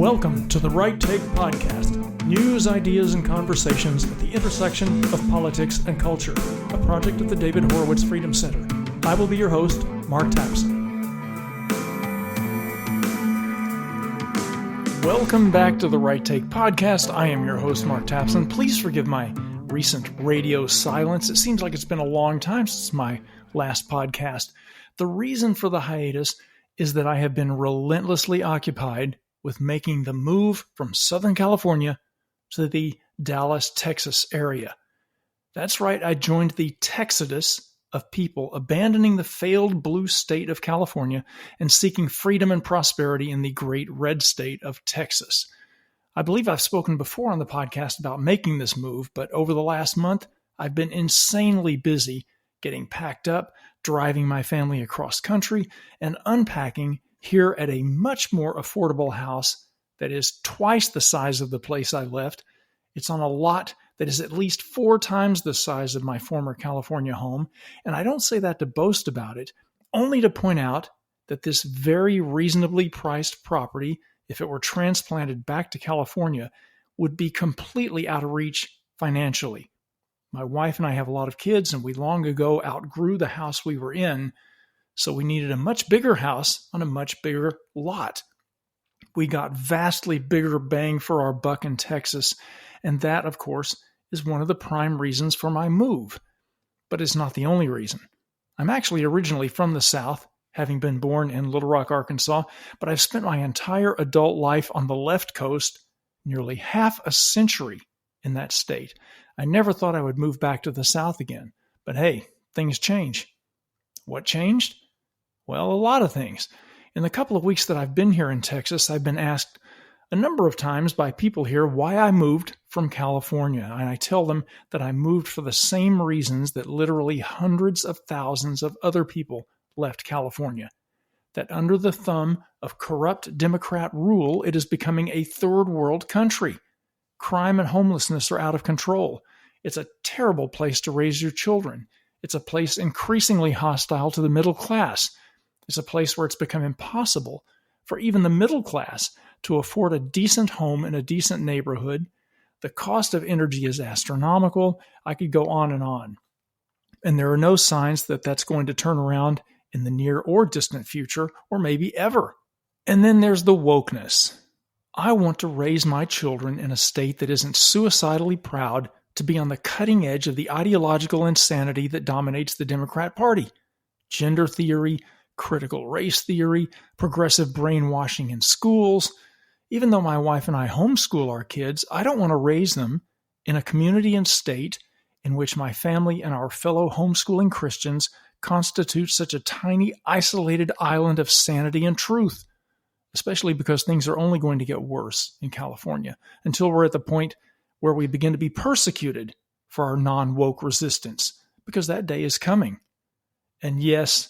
Welcome to the Right Take Podcast, news, ideas, and conversations at the intersection of politics and culture, a project of the David Horowitz Freedom Center. I will be your host, Mark Tapson. Welcome back to the Right Take Podcast. I am your host, Mark Tapson. Please forgive my recent radio silence. It seems like it's been a long time since my last podcast. The reason for the hiatus is that I have been relentlessly occupied with making the move from Southern California to the Dallas, Texas area. That's right, I joined the Texodus of people abandoning the failed blue state of California and seeking freedom and prosperity in the great red state of Texas. I believe I've spoken before on the podcast about making this move, but over the last month, I've been insanely busy getting packed up, driving my family across country, and unpacking here at a much more affordable house that is twice the size of the place I left. It's on a lot that is at least 4 times the size of my former California home, and I don't say that to boast about it, only to point out that this very reasonably priced property, if it were transplanted back to California, would be completely out of reach financially. My wife and I have a lot of kids, and we long ago outgrew the house we were in, so we needed a much bigger house on a much bigger lot. We got vastly bigger bang for our buck in Texas, and that, of course, is one of the prime reasons for my move. But it's not the only reason. I'm actually originally from the South, having been born in Little Rock, Arkansas, but I've spent my entire adult life on the left coast, nearly half a century in that state. I never thought I would move back to the South again, but hey, things change. What changed? Well, a lot of things. In the couple of weeks that I've been here in Texas, I've been asked a number of times by people here why I moved from California. And I tell them that I moved for the same reasons that literally hundreds of thousands of other people left California. That under the thumb of corrupt Democrat rule, it is becoming a third world country. Crime and homelessness are out of control. It's a terrible place to raise your children. It's a place increasingly hostile to the middle class. It's a place where it's become impossible for even the middle class to afford a decent home in a decent neighborhood. The cost of energy is astronomical. I could go on and on. And there are no signs that that's going to turn around in the near or distant future, or maybe ever. And then there's the wokeness. I want to raise my children in a state that isn't suicidally proud to be on the cutting edge of the ideological insanity that dominates the Democrat Party. Gender theory, critical race theory, progressive brainwashing in schools. Even though my wife and I homeschool our kids, I don't want to raise them in a community and state in which my family and our fellow homeschooling Christians constitute such a tiny, isolated island of sanity and truth, especially because things are only going to get worse in California until we're at the point where we begin to be persecuted for our non-woke resistance, because that day is coming. And yes,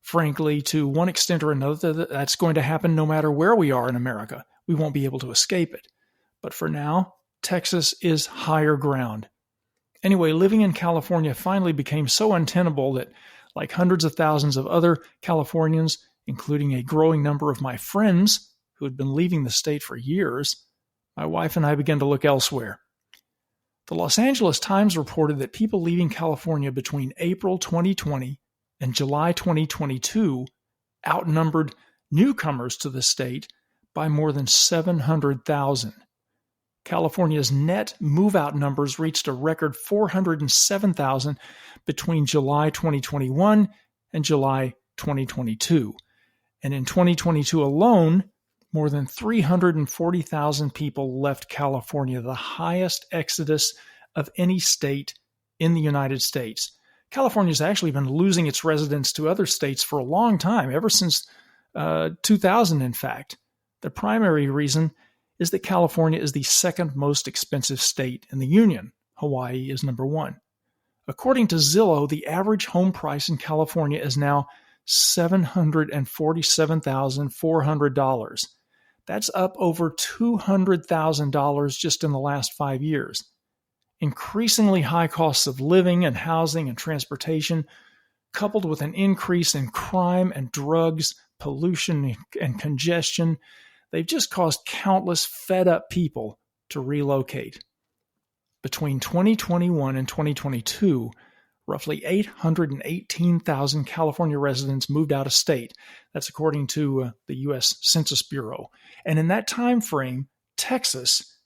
frankly, to one extent or another, that's going to happen no matter where we are in America. We won't be able to escape it. But for now, Texas is higher ground. Anyway, living in California finally became so untenable that, like hundreds of thousands of other Californians, including a growing number of my friends who had been leaving the state for years, my wife and I began to look elsewhere. The Los Angeles Times reported that people leaving California between April 2020 and July 2022 outnumbered newcomers to the state by more than 700,000. California's net move-out numbers reached a record 407,000 between July 2021 and July 2022. And in 2022 alone, more than 340,000 people left California, the highest exodus of any state in the United States. California's actually been losing its residents to other states for a long time, ever since 2000, in fact. The primary reason is that California is the second most expensive state in the Union. Hawaii is number 1. According to Zillow, the average home price in California is now $747,400. That's up over $200,000 just in the last 5 years. Increasingly high costs of living and housing and transportation, coupled with an increase in crime and drugs, pollution and congestion, they've just caused countless fed-up people to relocate. Between 2021 and 2022, roughly 818,000 California residents moved out of state. That's according to the U.S. Census Bureau. And in that time frame, Texas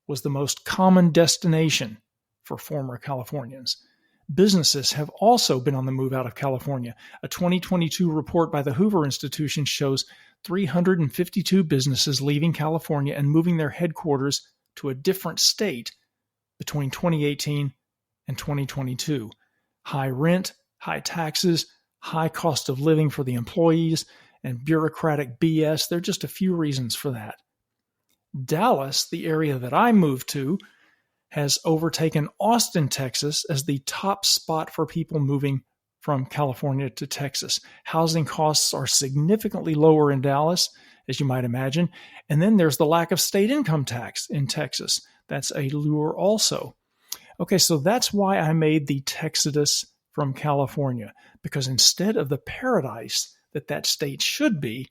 was the most common destination for former Californians. Businesses have also been on the move out of California. A 2022 report by the Hoover Institution shows 352 businesses leaving California and moving their headquarters to a different state between 2018 and 2022. High rent, high taxes, high cost of living for the employees, and bureaucratic BS, there are just a few reasons for that. Dallas, the area that I moved to, has overtaken Austin, Texas as the top spot for people moving from California to Texas. Housing costs are significantly lower in Dallas, as you might imagine. And then there's the lack of state income tax in Texas. That's a lure also. Okay, so that's why I made the Texodus from California, because instead of the paradise that state should be,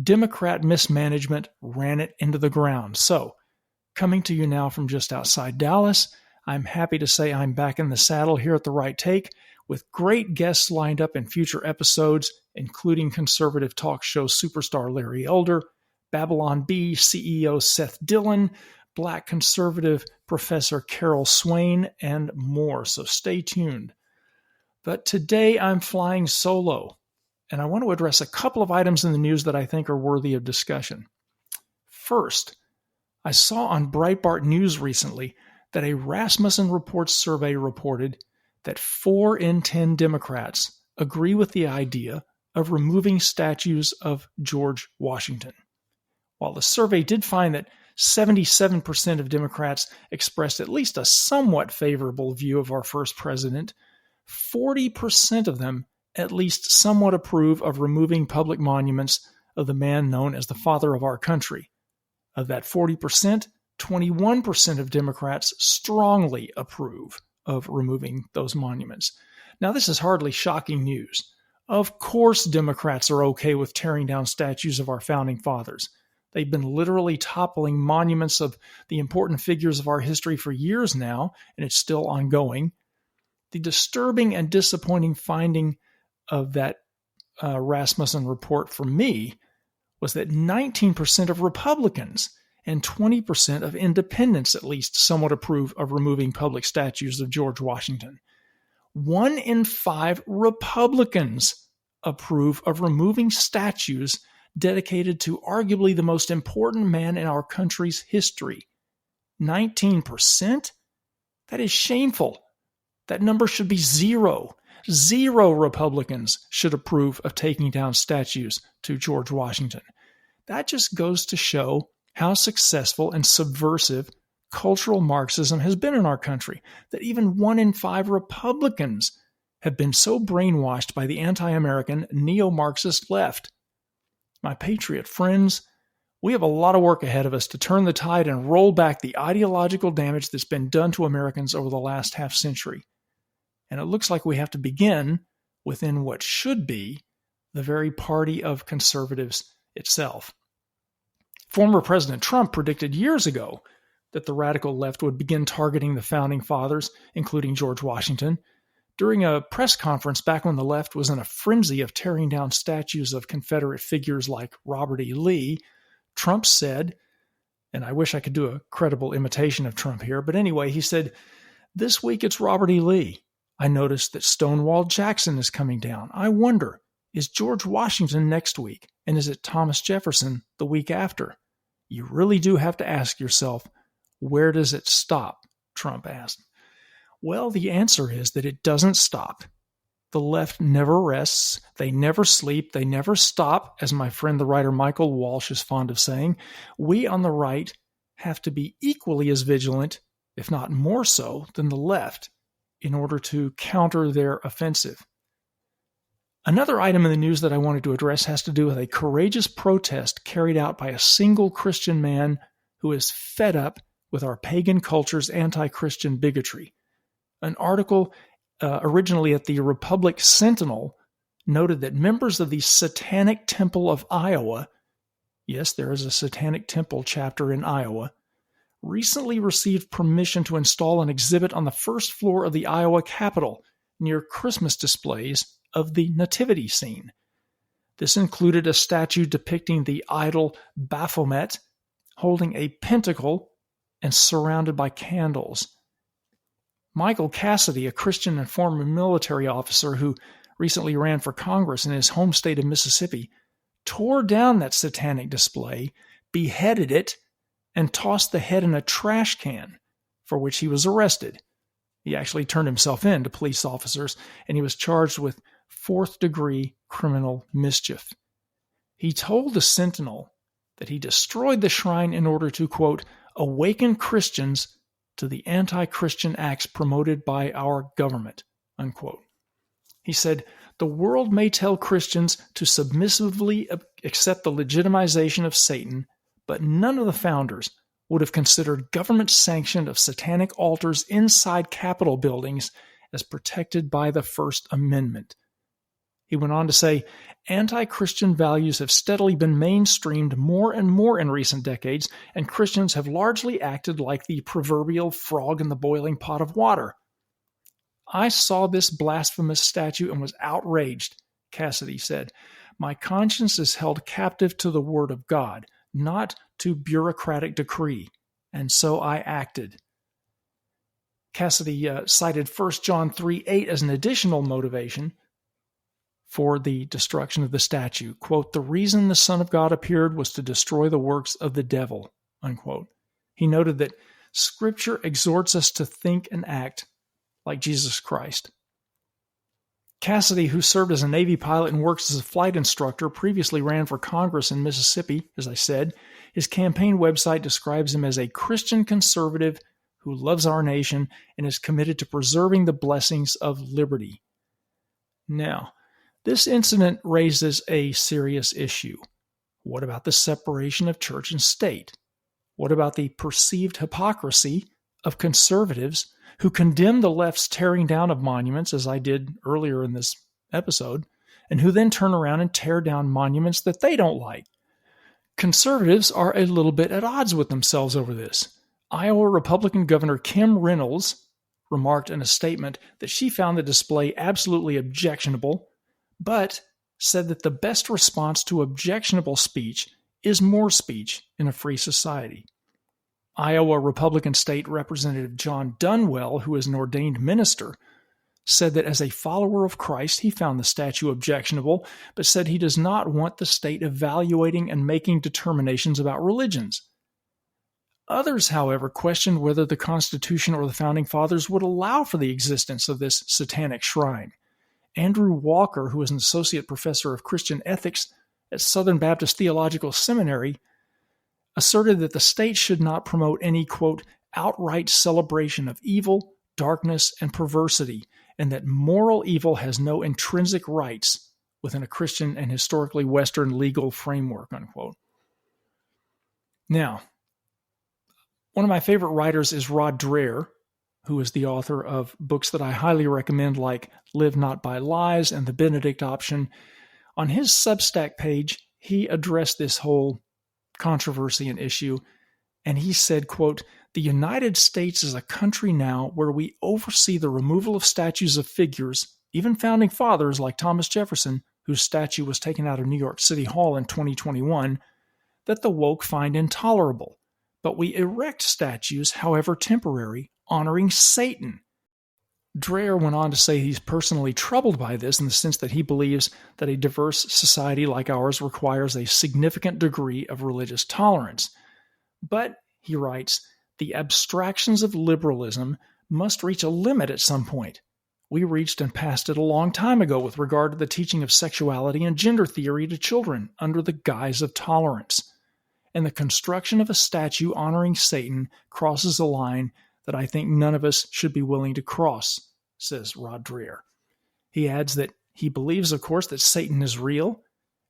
Democrat mismanagement ran it into the ground. So, coming to you now from just outside Dallas, I'm happy to say I'm back in the saddle here at The Right Take with great guests lined up in future episodes, including conservative talk show superstar Larry Elder, Babylon Bee CEO Seth Dillon, Black conservative Professor Carol Swain, and more. So stay tuned. But today I'm flying solo, and I want to address a couple of items in the news that I think are worthy of discussion. First, I saw on Breitbart News recently that a Rasmussen Reports survey reported that 4 in 10 Democrats agree with the idea of removing statues of George Washington. While the survey did find that 77% of Democrats expressed at least a somewhat favorable view of our first president, 40% of them at least somewhat approve of removing public monuments of the man known as the father of our country. Of that 40%, 21% of Democrats strongly approve of removing those monuments. Now, this is hardly shocking news. Of course, Democrats are okay with tearing down statues of our founding fathers. They've been literally toppling monuments of the important figures of our history for years now, and it's still ongoing. The disturbing and disappointing finding of that Rasmussen report for me was that 19% of Republicans and 20% of independents at least somewhat approve of removing public statues of George Washington. 1 in 5 Republicans approve of removing statues dedicated to arguably the most important man in our country's history. 19%? That is shameful. That number should be 0. 0 Republicans should approve of taking down statues to George Washington. That just goes to show how successful and subversive cultural Marxism has been in our country, that even 1 in 5 Republicans have been so brainwashed by the anti-American neo-Marxist left. My patriot friends, we have a lot of work ahead of us to turn the tide and roll back the ideological damage that's been done to Americans over the last half century. And it looks like we have to begin within what should be the very party of conservatives itself. Former President Trump predicted years ago that the radical left would begin targeting the founding fathers, including George Washington. During a press conference back when the left was in a frenzy of tearing down statues of Confederate figures like Robert E. Lee, Trump said, and I wish I could do a credible imitation of Trump here, but anyway, he said, "This week it's Robert E. Lee. I noticed that Stonewall Jackson is coming down. I wonder, is George Washington next week? And is it Thomas Jefferson the week after?" You really do have to ask yourself, where does it stop? Trump asked. Well, the answer is that it doesn't stop. The left never rests. They never sleep. They never stop, as my friend the writer Michael Walsh is fond of saying. We on the right have to be equally as vigilant, if not more so, than the left in order to counter their offensive. Another item in the news that I wanted to address has to do with a courageous protest carried out by a single Christian man who is fed up with our pagan culture's anti-Christian bigotry. An article originally at the Republic Sentinel noted that members of the Satanic Temple of Iowa yes, there is a Satanic temple chapter in Iowa, recently received permission to install an exhibit on the first floor of the Iowa Capitol near Christmas displays of the nativity scene. This included a statue depicting the idol Baphomet holding a pentacle and surrounded by candles. Michael Cassidy, a Christian and former military officer who recently ran for Congress in his home state of Mississippi, tore down that satanic display, beheaded it, and tossed the head in a trash can, for which he was arrested. He actually turned himself in to police officers, and he was charged with fourth-degree criminal mischief. He told the Sentinel that he destroyed the shrine in order to, quote, awaken Christians to the anti-Christian acts promoted by our government, unquote. He said, the world may tell Christians to submissively accept the legitimization of Satan, but none of the founders would have considered government sanction of satanic altars inside Capitol buildings as protected by the First Amendment. He went on to say, anti-Christian values have steadily been mainstreamed more and more in recent decades, and Christians have largely acted like the proverbial frog in the boiling pot of water. I saw this blasphemous statue and was outraged, Cassidy said. My conscience is held captive to the word of God, not to bureaucratic decree, and so I acted. Cassidy cited 1 John 3:8 as an additional motivation for the destruction of the statue. Quote, the reason the Son of God appeared was to destroy the works of the devil, unquote. He noted that Scripture exhorts us to think and act like Jesus Christ. Cassidy, who served as a Navy pilot and works as a flight instructor, previously ran for Congress in Mississippi, as I said. His campaign website describes him as a Christian conservative who loves our nation and is committed to preserving the blessings of liberty. Now, this incident raises a serious issue. What about the separation of church and state? What about the perceived hypocrisy of conservatives who condemn the left's tearing down of monuments, as I did earlier in this episode, and who then turn around and tear down monuments that they don't like? Conservatives are a little bit at odds with themselves over this. Iowa Republican Governor Kim Reynolds remarked in a statement that she found the display absolutely objectionable, but said that the best response to objectionable speech is more speech in a free society. Iowa Republican State Representative John Dunwell, who is an ordained minister, said that as a follower of Christ, he found the statue objectionable, but said he does not want the state evaluating and making determinations about religions. Others, however, questioned whether the Constitution or the Founding Fathers would allow for the existence of this satanic shrine. Andrew Walker, who is an associate professor of Christian ethics at Southern Baptist Theological Seminary, asserted that the state should not promote any, quote, outright celebration of evil, darkness, and perversity, and that moral evil has no intrinsic rights within a Christian and historically Western legal framework, unquote. Now, one of my favorite writers is Rod Dreher, who is the author of books that I highly recommend, like Live Not by Lies and The Benedict Option. On his Substack page, he addressed this whole controversy and issue, and he said, quote, the United States is a country now where we oversee the removal of statues of figures, even founding fathers like Thomas Jefferson, whose statue was taken out of New York City Hall in 2021, that the woke find intolerable. But we erect statues, however temporary, honoring Satan. Dreher went on to say he's personally troubled by this in the sense that he believes that a diverse society like ours requires a significant degree of religious tolerance. But, he writes, the abstractions of liberalism must reach a limit at some point. We reached and passed it a long time ago with regard to the teaching of sexuality and gender theory to children under the guise of tolerance. And the construction of a statue honoring Satan crosses a line that I think none of us should be willing to cross, says Rod Dreher. He adds that he believes, of course, that Satan is real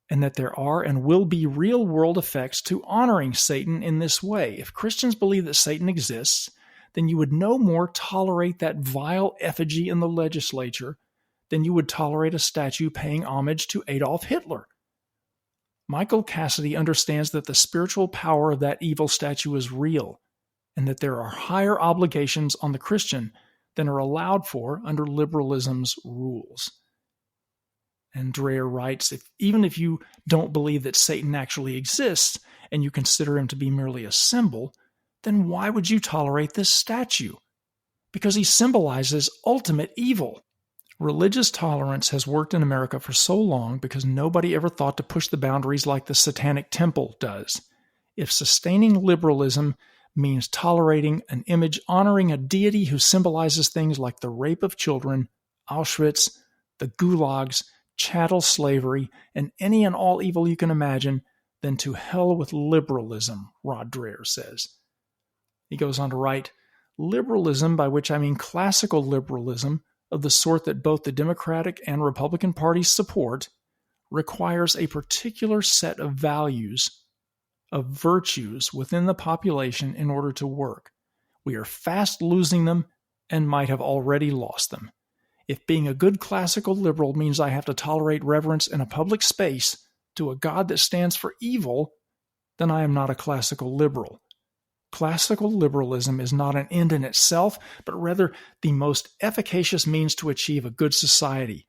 and that there are and will be real-world effects to honoring Satan in this way. If Christians believe that Satan exists, then you would no more tolerate that vile effigy in the legislature than you would tolerate a statue paying homage to Adolf Hitler. Michael Cassidy understands that the spiritual power of that evil statue is real, and that there are higher obligations on the Christian than are allowed for under liberalism's rules. And Dreher writes, even if you don't believe that Satan actually exists and you consider him to be merely a symbol, then why would you tolerate this statue? Because he symbolizes ultimate evil. Religious tolerance has worked in America for so long because nobody ever thought to push the boundaries like the Satanic temple does. If sustaining liberalism means tolerating an image honoring a deity who symbolizes things like the rape of children, Auschwitz, the gulags, chattel slavery, and any and all evil you can imagine, then to hell with liberalism, Rod Dreher says. He goes on to write, liberalism, by which I mean classical liberalism, of the sort that both the Democratic and Republican parties support, requires a particular set of values, of virtues within the population in order to work. We are fast losing them and might have already lost them. If being a good classical liberal means I have to tolerate reverence in a public space to a God that stands for evil, then I am not a classical liberal. Classical liberalism is not an end in itself, but rather the most efficacious means to achieve a good society.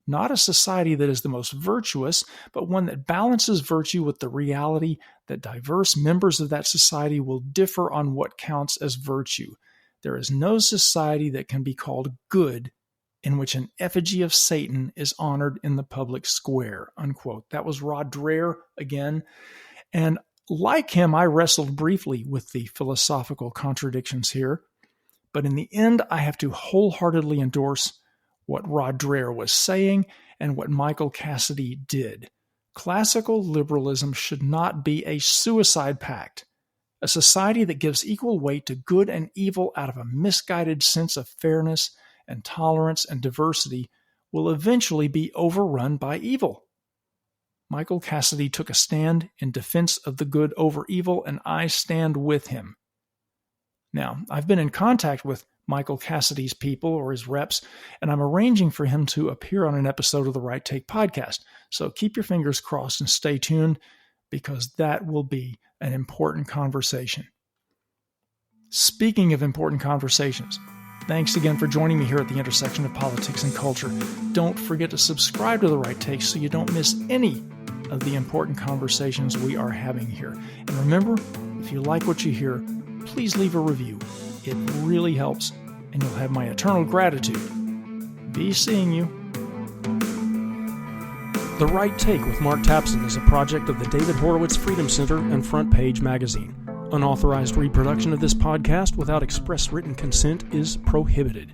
Not a society that is the most virtuous, but one that balances virtue with the reality that diverse members of that society will differ on what counts as virtue. There is no society that can be called good in which an effigy of Satan is honored in the public square, unquote. That was Rod Dreher again. And like him, I wrestled briefly with the philosophical contradictions here, but in the end, I have to wholeheartedly endorse what Rod Dreher was saying and what Michael Cassidy did. Classical liberalism should not be a suicide pact. A society that gives equal weight to good and evil out of a misguided sense of fairness and tolerance and diversity will eventually be overrun by evil. Michael Cassidy took a stand in defense of the good over evil, and I stand with him. Now, I've been in contact with Michael Cassidy's people or his reps, and I'm arranging for him to appear on an episode of the Right Take podcast. So keep your fingers crossed and stay tuned, because that will be an important conversation. Speaking of important conversations, thanks again for joining me here at the intersection of politics and culture. Don't forget to subscribe to The Right Take so you don't miss any of the important conversations we are having here. And remember, if you like what you hear, please leave a review. It really helps, and you'll have my eternal gratitude. Be seeing you. The Right Take with Mark Tapson is a project of the David Horowitz Freedom Center and Front Page Magazine. Unauthorized reproduction of this podcast without express written consent is prohibited.